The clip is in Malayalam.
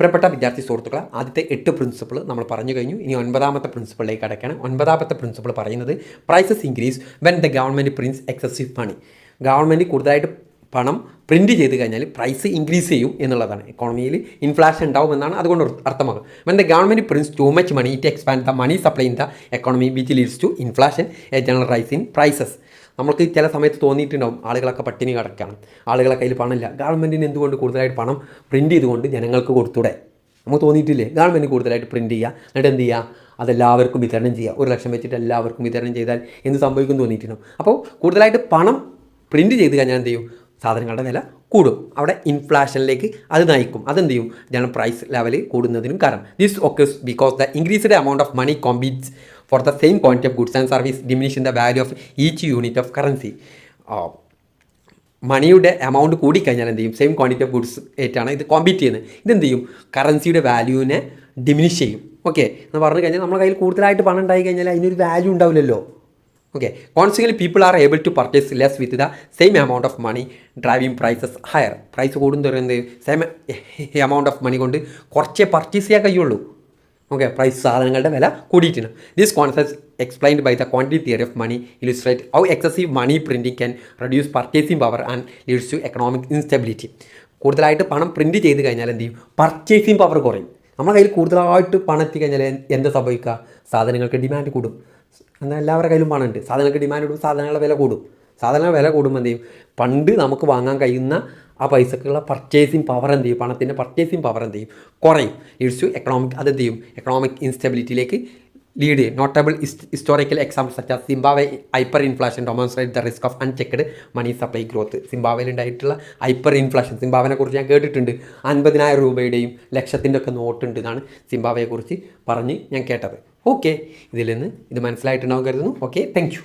പ്രിയപ്പെട്ട വിദ്യാർത്ഥി സുഹൃത്തുക്കളെ, ആദ്യത്തെ 8 പ്രിൻസിപ്പിൾ നമ്മൾ പറഞ്ഞു കഴിഞ്ഞു. ഇനി 9ാമത്തെ പ്രിൻസിപ്പിളിലേക്ക് കടക്കുകയാണ്. 9ാമത്തെ പ്രിൻസിപ്പിൾ പറയുന്നത് prices increase when the government prints excessive money. Government കൂടുതലായിട്ട് പണം പ്രിൻറ്റ് ചെയ്ത് കഴിഞ്ഞാൽ പ്രൈസ് ഇൻക്രീസ് ചെയ്യും എന്നുള്ളതാണ്. എക്കോണമിയിൽ ഇൻഫ്ലേഷൻ ഉണ്ടാവും എന്നാണ് അതുകൊണ്ട് അർത്ഥമാകും. When the government prints too much money it expand the money supply in the economy which leads to inflation a general rise in prices. നമുക്ക് ചില സമയത്ത് തോന്നിയിട്ടുണ്ടാവും ആളുകളൊക്കെ പട്ടിണി കിടക്കുകയാണ്, ആളുകളെ കയ്യിൽ പണമില്ല, ഗവൺമെൻറ്റിന് എന്തുകൊണ്ട് കൂടുതലായിട്ട് പണം പ്രിൻറ്റ് ചെയ്തുകൊണ്ട് ജനങ്ങൾക്ക് കൊടുത്തൂടെ? നമുക്ക് തോന്നിയിട്ടില്ലേ? ഗവൺമെൻറ് കൂടുതലായിട്ട് പ്രിൻറ്റ് ചെയ്യുക, എന്നിട്ട് എന്ത് ചെയ്യുക, അതെല്ലാവർക്കും വിതരണം ചെയ്യുക. 1 ലക്ഷം വെച്ചിട്ട് എല്ലാവർക്കും വിതരണം ചെയ്താൽ എന്ത് സംഭവിക്കും തോന്നിയിട്ടുണ്ടാവും. അപ്പോൾ കൂടുതലായിട്ട് പണം പ്രിൻറ്റ് ചെയ്ത് കഴിഞ്ഞാൽ എന്ത് ചെയ്യും? സാധനങ്ങളുടെ വില കൂടും. അവിടെ ഇൻഫ്ലേഷനിലേക്ക് അത് നയിക്കും. അതെന്ത് ചെയ്യും? ജനറൽ പ്രൈസ് ലെവൽ കൂടുന്നതിനും കാരണം. This occurs because the increased amount of money competes for the same quantity of goods and service diminishing the value of each unit of currency. മണിയുടെ എമൗണ്ട് കൂടിക്കഴിഞ്ഞാൽ എന്ത് ചെയ്യും? സെയിം ക്വാണ്ടിറ്റി ഓഫ് ഗുഡ്സ് ആയിട്ടാണ് ഇത് കോമ്പീറ്റ് ചെയ്യുന്നത്. ഇതെന്ത് ചെയ്യും? കറൻസിയുടെ വാല്യൂവിനെ ഡിമിനിഷ് ചെയ്യും. ഓക്കെ എന്ന് പറഞ്ഞു കഴിഞ്ഞാൽ നമ്മുടെ കയ്യിൽ കൂടുതലായിട്ട് പണം ഉണ്ടായി കഴിഞ്ഞാൽ അതിനൊരു വാല്യൂ ഉണ്ടാവില്ലല്ലോ. Okay, consequently people are able to purchase less with the same amount of money driving prices higher. Price കൂടുന്നതോറും എന്ത് സെയിം എമൗണ്ട് ഓഫ് മണി കൊണ്ട് കുറച്ചേ പർച്ചേസ് ചെയ്യാൻ കഴിയുള്ളൂ. ഓക്കെ, പ്രൈസ് സാധനങ്ങളുടെ വില കൂടിയിട്ടുണ്ട്. This concept explained by the quantity theory of money illustrate how excessive money printing can reduce purchasing power and leads to economic instability. കൂടുതലായിട്ട് പണം പ്രിൻറ്റ് ചെയ്ത് കഴിഞ്ഞാൽ എന്ത് ചെയ്യും? പർച്ചേസിംഗ് പവർ കുറയും. നമ്മുടെ കയ്യിൽ കൂടുതലായിട്ട് പണം എത്തിക്കഴിഞ്ഞാൽ എന്താ സംഭവിക്കുക? സാധനങ്ങൾക്ക് ഡിമാൻഡ് കൂടും. എന്നാൽ എല്ലാവരുടെ കയ്യിലും പണമുണ്ട്, സാധനങ്ങൾക്ക് ഡിമാൻഡ് കൂടും, സാധനങ്ങളുടെ വില കൂടും. സാധനങ്ങളുടെ വില കൂടുമ്പോൾ എന്ത് ചെയ്യും? പണ്ട് നമുക്ക് വാങ്ങാൻ കഴിയുന്ന ആ പൈസക്കുള്ള പർച്ചേസിങ് പവർ എന്ത് ചെയ്യും? പണത്തിൻ്റെ പർച്ചേസിങ് പവർ എന്ത് ചെയ്യും? കുറയും. ലീഡ്സ് ടു എക്കണോമിക്, അതെന്ത് ചെയ്യും? എക്കണോമിക് ഇൻസ്റ്റെബിലിറ്റിയിലേക്ക് ലീഡ് ചെയ്യും. Notable historical example such as Zimbabwe hyper inflation demonstrate the risk of unchecked money supply growth. സിംബാബ്വേയിൽ ഉണ്ടായിട്ടുള്ള ഹൈപ്പർ ഇൻഫ്ലേഷൻ, സിംബാബ്വേനെ കുറിച്ച് ഞാൻ കേട്ടിട്ടുണ്ട്. 50,000 രൂപയുടെയും ലക്ഷത്തിൻ്റെ ഒക്കെ നോട്ടുണ്ട് എന്നാണ് സിംബാബ്വേയെക്കുറിച്ച് പറഞ്ഞ് ഞാൻ കേട്ടത്. ഓക്കെ, ഇതിൽ നിന്ന് ഇത് മനസ്സിലായിട്ടുണ്ടാവും കരുതുന്നു. Okay, thank you.